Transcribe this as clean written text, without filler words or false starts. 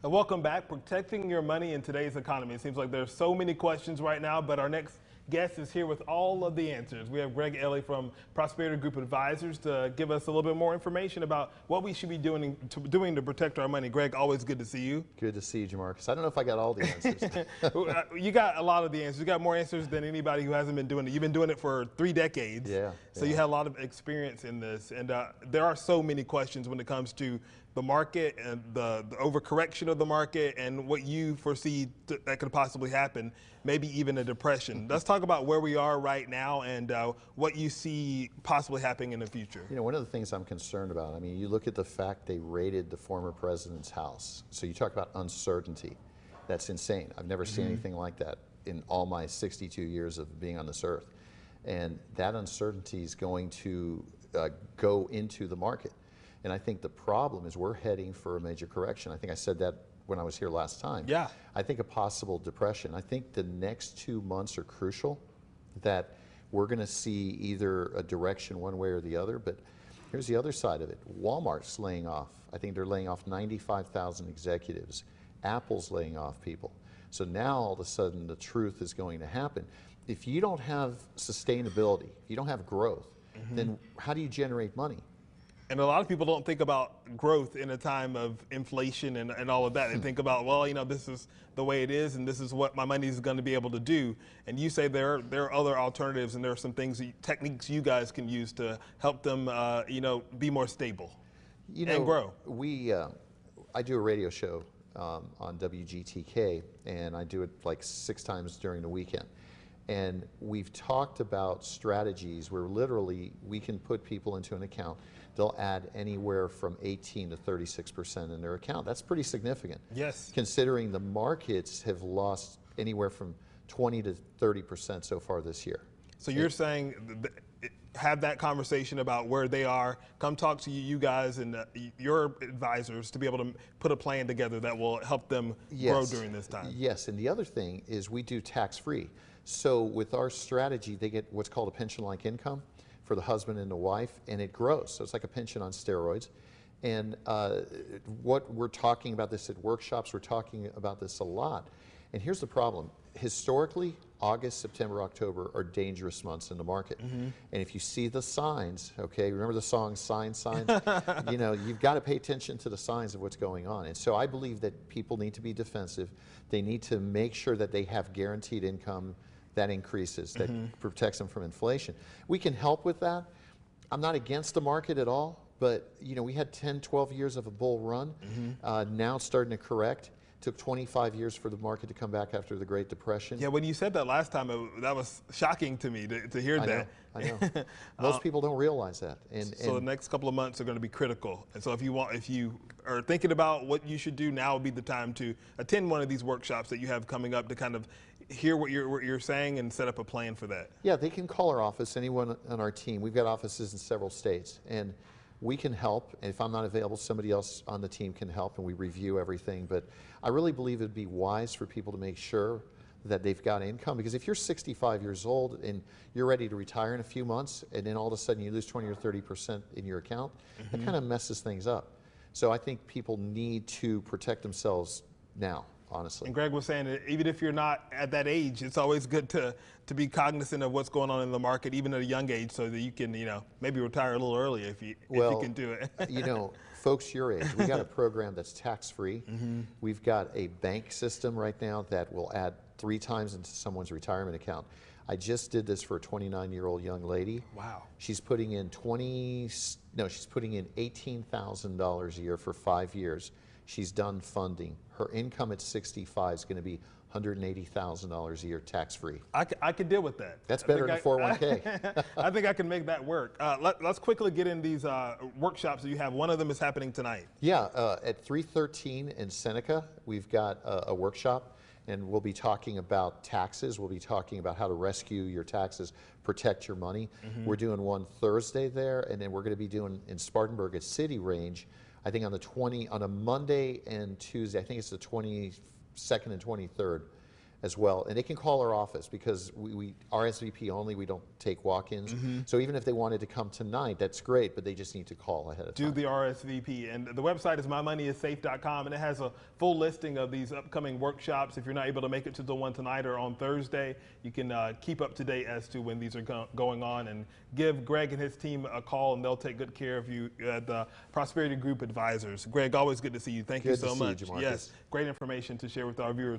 And welcome back. Protecting your money in today's economy. It seems like there's so many questions right now, but our next guest is here with all of the answers. We have Greg Elie from Prosperity Group Advisors to give us a little bit more information about what we should be doing to protect our money. Greg, always good to see you. Good to see you, Jamarcus. I don't know if I got all the answers. You got a lot of the answers. You got more answers than anybody who hasn't been doing it. You've been doing it for 3 decades. Yeah. So you have a lot of experience in this. And there are so many questions when it comes to the market and the overcorrection of the market and what you foresee that could possibly happen, maybe even a depression. Let's talk about where we are right now and what you see possibly happening in the future. You know, one of the things I'm concerned about, I mean, you look at the fact they raided the former president's house. So you talk about uncertainty. That's insane. I've never seen anything like that in all my 62 years of being on this earth. And that uncertainty is going to go into the market. And I think the problem is we're heading for a major correction. I think I said that when I was here last time. Yeah. I think a possible depression. I think the next 2 months are crucial, that we're going to see either a direction one way or the other. But here's the other side of it. Walmart's laying off. I think they're laying off 95,000 executives. Apple's laying off people. So now all of a sudden the truth is going to happen. If you don't have sustainability, if you don't have growth, then how do you generate money? And a lot of people don't think about growth in a time of inflation and all of that. They think about, well, you know, this is the way it is and this is what my money is going to be able to do. And you say there are other alternatives and there are some things, techniques you guys can use to help them, you know, be more stable and grow. I do a radio show on WGTK, and I do it like 6 times during the weekend. And we've talked about strategies where literally we can put people into an account. They'll add anywhere from 18 to 36% in their account. That's pretty significant. Yes. Considering the markets have lost anywhere from 20 to 30% so far this year. So you're saying have that conversation about where they are, come talk to you guys and your advisors to be able to put a plan together that will help them grow during this time. Yes, and the other thing is we do tax-free. So with our strategy, they get what's called a pension-like income for the husband and the wife, and it grows. So it's like a pension on steroids. And what we're talking about this at workshops, we're talking about this a lot. And here's the problem. Historically, August, September, October are dangerous months in the market. And if you see the signs, okay, remember the song Signs, Signs? You know, you've got to pay attention to the signs of what's going on. And so I believe that people need to be defensive. They need to make sure that they have guaranteed income that increases, that protects them from inflation. We can help with that. I'm not against the market at all, but you know, we had 10, 12 years of a bull run. Now it's starting to correct. It took 25 years for the market to come back after the Great Depression. Yeah, when you said that last time, that was shocking to me to hear that. I know. Most people don't realize that. So the next couple of months are going to be critical. And so if you are thinking about what you should do, now would be the time to attend one of these workshops that you have coming up to kind of hear what you're saying and set up a plan for that. Yeah, they can call our office, anyone on our team. We've got offices in several states, and we can help. And if I'm not available, somebody else on the team can help, and we review everything. But I really believe it'd be wise for people to make sure that they've got income, because if you're 65 years old and you're ready to retire in a few months, and then all of a sudden you lose 20 or 30% in your account, that kind of messes things up. So I think people need to protect themselves now, honestly. And Greg was saying that even if you're not at that age, it's always good to be cognizant of what's going on in the market, even at a young age, so that you can, you know, maybe retire a little early if you can do it. You know, folks your age, we got a program that's tax-free. We've got a bank system right now that will add 3 times into someone's retirement account. I just did this for a 29-year-old young lady. Wow. She's putting in $18,000 a year for 5 years. She's done funding. Her income at 65 is going to be $180,000 a year tax-free. I could deal with that. That's better than 401k. I think I can make that work. Let's quickly get in these workshops that you have. One of them is happening tonight. Yeah, at 313 in Seneca, we've got a workshop, and we'll be talking about taxes. We'll be talking about how to rescue your taxes, protect your money. We're doing one Thursday there, and then we're going to be doing in Spartanburg at City Range, I think on a Monday and Tuesday. I think it's the 22nd and 23rd. as well. And they can call our office because we RSVP only, we don't take walk-ins. So even if they wanted to come tonight, that's great, but they just need to call ahead of time. Do the RSVP. And the website is mymoneyissafe.com, and it has a full listing of these upcoming workshops. If you're not able to make it to the one tonight or on Thursday, you can keep up to date as to when these are going on, and give Greg and his team a call, and they'll take good care of you at the Prosperity Group Advisors. Greg, always good to see you. Thank you so much. Good to see you, Jamarcus. Yes, great information to share with our viewers.